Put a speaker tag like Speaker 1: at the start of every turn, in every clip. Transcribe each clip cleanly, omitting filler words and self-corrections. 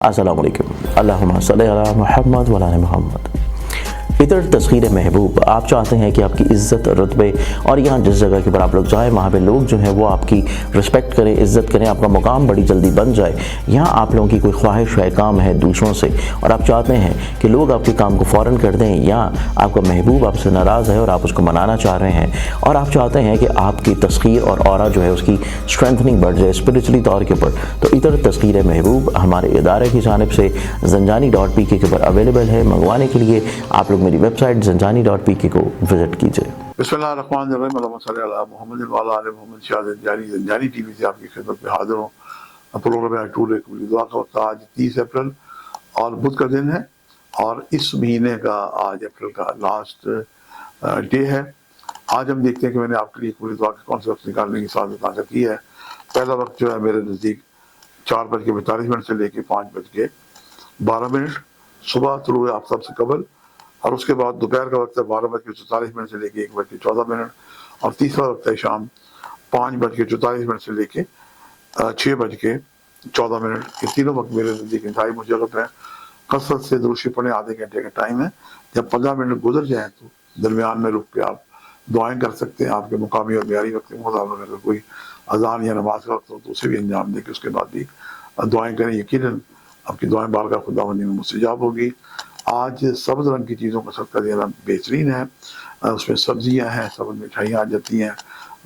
Speaker 1: अस्सलाम वालेकुम। अल्लाहुम्मा सल्लि अला मुहम्मद व अला आलि मुहम्मद। इतर तस्खीर महबूब, आप चाहते हैं कि आपकी इज़्ज़त रुतबे और यहाँ जिस जगह के ऊपर आप लोग जाएँ वहाँ पे लोग जो हैं वो आपकी रिस्पेक्ट करें, इज़्ज़त करें, आपका मुकाम बड़ी जल्दी बन जाए। यहाँ आप लोगों की कोई ख्वाहिश है, काम है दूसरों से और आप चाहते हैं कि लोग आपके काम को फ़ौरन कर दें, या आपका महबूब आपसे नाराज़ है और आप उसको मनाना चाह रहे हैं और आप चाहते हैं कि आपकी तस्खीर और ऑरा जो है उसकी स्ट्रेंथनिंग बढ़ जाए स्पिरिचुअली तौर के ऊपर, तो इतर तस्खीर महबूब हमारे इदारे की जानिब से zanjani.pk के ऊपर अवेलेबल है। मंगवाने के लिए आप लोग मेरी वेबसाइट zanjani.pk को विजिट कीजिए।
Speaker 2: बिस्मिल्लाहिर्रहमानिर्रहीम, अल्लाहुम्मा सल्लि अला मुहम्मद व अला आलि मुहम्मद। ज़ंजानी टीवी से आपकी खिदमत में हाजिर हूँ। प्रोग्राम है टूर दुआ का वक्त। आज 30 अप्रैल और बुध का दिन है और इस महीने का आज अप्रैल का लास्ट डे है। आज हम देखते हैं कि मैंने आपके लिए पूरी दुआ के कौन से वक्त निकालने की सादत हासिल की है। पहला वक्त जो है मेरे नज़दीक 4:42 से लेके 5:12 सुबह तुलुए आफ्ताब से कबल, और उसके बाद दोपहर का वक्त है 12:44 से लेके 1:14, और तीसरा वक्त है शाम 5:44 से लेके 6:14। ये तीनों वक्त मेरे नज़दीक इंतहाई मुजरब है। कसरत से दुरूशी पढ़ने आधे घंटे का टाइम है। जब 15 मिनट गुजर जाए तो दरमियान में रुक के आप दुआएं कर सकते हैं। आपके मुकामी और म्यारी वक्त के मुताबिक अगर कोई अजान या नमाज का वक्त हो तो उसे भी अंजाम दे के उसके बाद भी दुआएं करें। यकीनन आपकी दुआएं बारगाह खुदावंदी में मुस्तजाब होगी। आज सब्ज़ रंग की चीज़ों का सदका देना बेहतरीन है। उसमें सब्जियां हैं, सब मिठाइयाँ आ जाती हैं,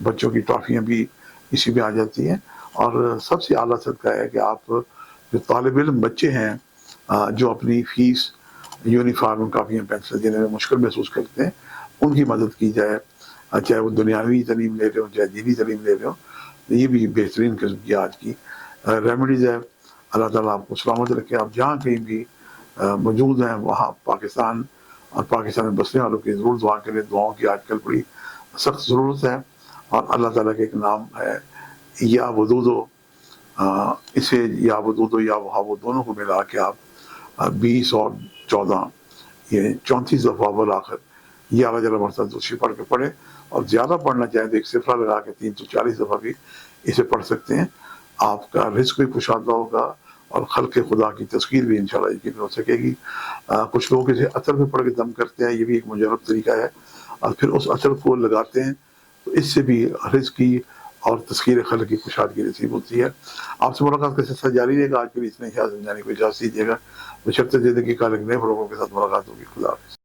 Speaker 2: बच्चों की टॉफ़ियाँ भी इसी में आ जाती हैं। और सबसे आला सदका है कि आप जो तालिब इल्म बच्चे हैं जो अपनी फ़ीस, यूनिफार्म, कापियाँ, पेंसिल देने में मुश्किल महसूस करते हैं, उनकी मदद की जाए। चाहे वो दुनियावी तालीम ले रहे हो, चाहे दीनी तालीम ले रहे हो, ये भी बेहतरीन किस्म की आज की रेमेडीज़ है। अल्लाह ताला आपको सलामत रखे। आप जहाँ कहीं भी मौजूद हैं वहाँ पाकिस्तान और पाकिस्तान में बसने वालों की ज़रूर दुआ करें। दुआओं की आजकल बड़ी सख्त ज़रूरत है। और अल्लाह ताला का एक नाम है या वदूदो, इसे या वदूदो या वहाबो दोनों को मिला के आप 20 और 14 ये 34 दफ़ा अव्वल आखिर 11 मरतबा दूसरी पढ़ के पढ़े, और ज़्यादा पढ़ना चाहें तो एक सिफरा लगा के 340 दफ़ा भी इसे पढ़ सकते हैं। आपका रिज़्क़ भी कुशादा होगा और खल्क़ खुदा की तस्कीर भी इंशाअल्लाह यकीन हो सकेगी। कुछ लोग इसे अतर में पढ़ के दम करते हैं, ये भी एक मुजरब तरीका है, और फिर उस अतर को लगाते हैं तो इससे भी रिज़्क़ की और तस्कीर खल्क़ की कुशादगी नसीब होती है। आपसे मुलाकात का सिलसिला जारी रहेगा। आज के लिए इतने ज़ंजानी को इजाज़त दीजिएगा। बशर्ते ज़िंदगी का एक नए प्रोग्राम के साथ मुलाकात होगी। खुदा हाफ़िज़।